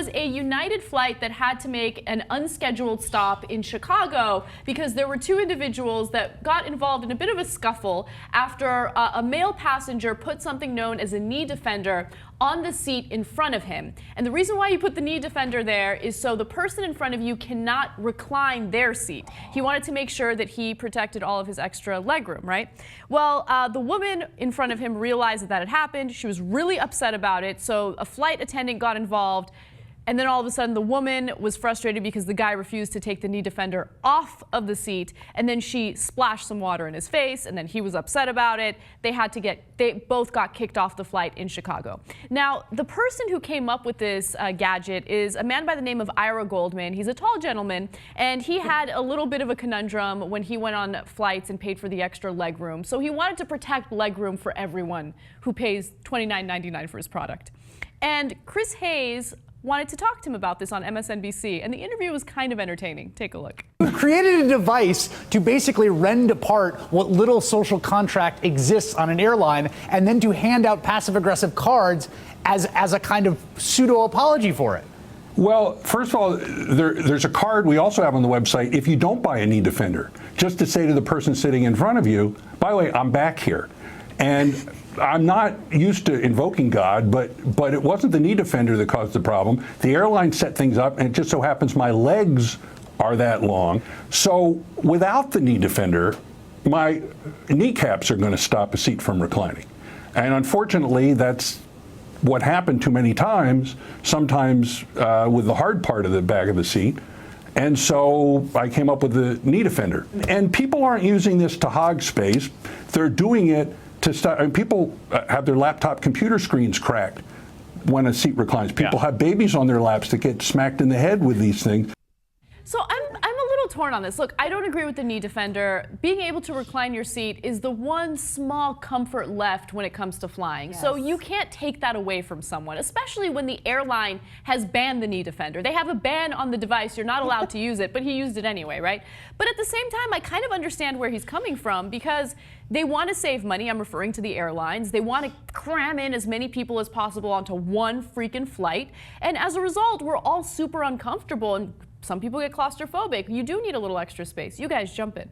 was a United flight that had to make an unscheduled stop in Chicago because there were two individuals that got involved in a bit of a scuffle after a male passenger put something known as a knee defender on the seat in front of him. And the reason why you put the knee defender there is so the person in front of you cannot recline their seat. He wanted to make sure that he protected all of his extra legroom, right? Well, the woman in front of him realized that had happened. She was really upset about it, so a flight attendant got involved. And then all of a sudden, the woman was frustrated because the guy refused to take the knee defender off of the seat. And then she splashed some water in his face, and then he was upset about it. They both got kicked off the flight in Chicago. Now, the person who came up with this gadget is a man by the name of Ira Goldman. He's a tall gentleman, and he had a little bit of a conundrum when he went on flights and paid for the extra leg room. So he wanted to protect leg room for everyone who pays $29.99 for his product. And Chris Hayes wanted to talk to him about this on MSNBC, and the interview was kind of entertaining. Take a look. You created a device to basically rend apart what little social contract exists on an airline, and then to hand out passive-aggressive cards as a kind of pseudo-apology for it. Well, first of all, there's a card we also have on the website if you don't buy a knee defender, just to say to the person sitting in front of you, by the way, I'm back here. And I'm not used to invoking God, but it wasn't the knee defender that caused the problem. The airline set things up, and it just so happens my legs are that long. So without the knee defender, my kneecaps are going to stop a seat from reclining. And unfortunately, that's what happened too many times, sometimes with the hard part of the back of the seat. And so I came up with the knee defender. And people aren't using this to hog space. They're doing it to start. I mean, people have their laptop computer screens cracked when a seat reclines. People have babies on their laps that get smacked in the head with these things. So I'm a little torn on this. Look, I don't agree with the knee defender. Being able to recline your seat is the one small comfort left when it comes to flying. Yes. So you can't take that away from someone, especially when the airline has banned the knee defender. They have a ban on the device. You're not allowed to use it, but he used it anyway, right? But at the same time, I kind of understand where he's coming from because they want to save money. I'm referring to the airlines. They want to cram in as many people as possible onto one freaking flight. And as a result, we're all super uncomfortable, and some people get claustrophobic. You do need a little extra space. You guys jump in.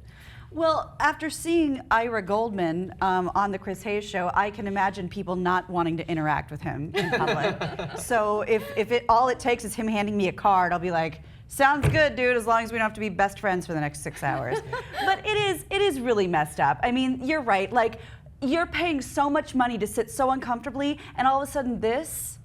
Well, after seeing Ira Goldman on the Chris Hayes show, I can imagine people not wanting to interact with him in public. So if all it takes is him handing me a card, I'll be like, sounds good, dude, as long as we don't have to be best friends for the next 6 hours. But it is really messed up. I mean, you're right. Like, you're paying so much money to sit so uncomfortably, and all of a sudden this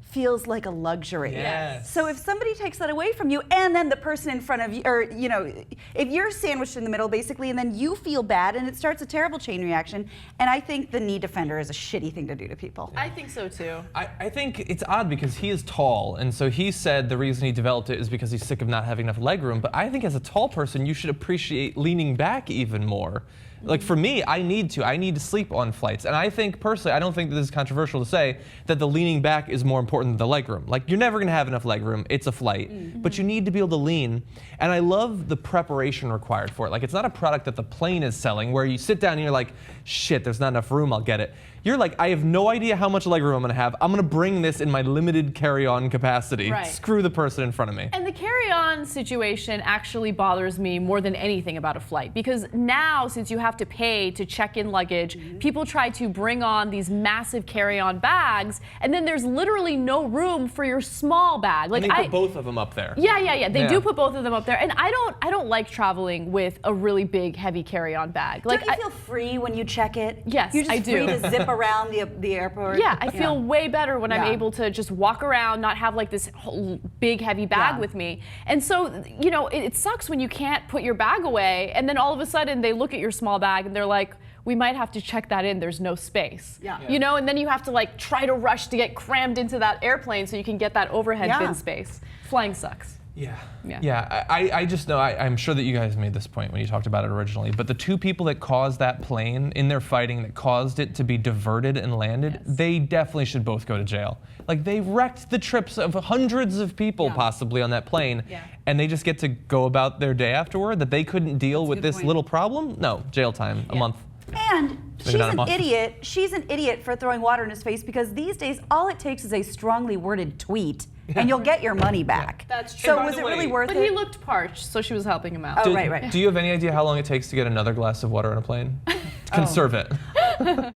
feels like a luxury. Yes. So if somebody takes that away from you, and then the person in front of you, or if you're sandwiched in the middle basically, and then you feel bad, and it starts a terrible chain reaction. And I think the knee defender is a shitty thing to do to people. I think so too. I think it's odd because he is tall, and so he said the reason he developed it is because he's sick of not having enough leg room. But I think as a tall person, you should appreciate leaning back even more. Like for me, I need to sleep on flights. And I think personally, I don't think that this is controversial to say that the leaning back is more important than the leg room. Like you're never gonna have enough leg room, it's a flight, but you need to be able to lean. And I love the preparation required for it. Like it's not a product that the plane is selling where you sit down and you're like, shit, there's not enough room, I'll get it. You're like, I have no idea how much leg room I'm gonna have. I'm gonna bring this in my limited carry-on capacity. Right. Screw the person in front of me. And the carry-on situation actually bothers me more than anything about a flight, because now, since you have to pay to check in luggage, people try to bring on these massive carry-on bags, and then there's literally no room for your small bag. Like and they put both of them up there. Yeah. They do put both of them up there, and I don't like traveling with a really big, heavy carry-on bag. Like, don't you feel free when you check it? Yes, You're just I do. free to zip around the airport. Yeah, I feel way better when I'm able to just walk around, not have like this whole big heavy bag with me. And so, it sucks when you can't put your bag away, and then all of a sudden they look at your small bag and they're like, we might have to check that in, there's no space. And then you have to like try to rush to get crammed into that airplane so you can get that overhead bin space. Flying sucks. I just know, I'm sure that you guys made this point when you talked about it originally, but the two people that caused that plane in their fighting that caused it to be diverted and landed, they definitely should both go to jail. Like they wrecked the trips of hundreds of people possibly on that plane, and they just get to go about their day afterward, that they couldn't deal with this little problem? No, jail time, a month. And she's not a an month. idiot. She's an idiot for throwing water in his face because these days all it takes is a strongly worded tweet and you'll get your money back. That's true. So by was the it really way- worth But it? he looked parched, so she was helping him out. Oh, right. Do you have any idea how long it takes to get another glass of water on a plane? Conserve it.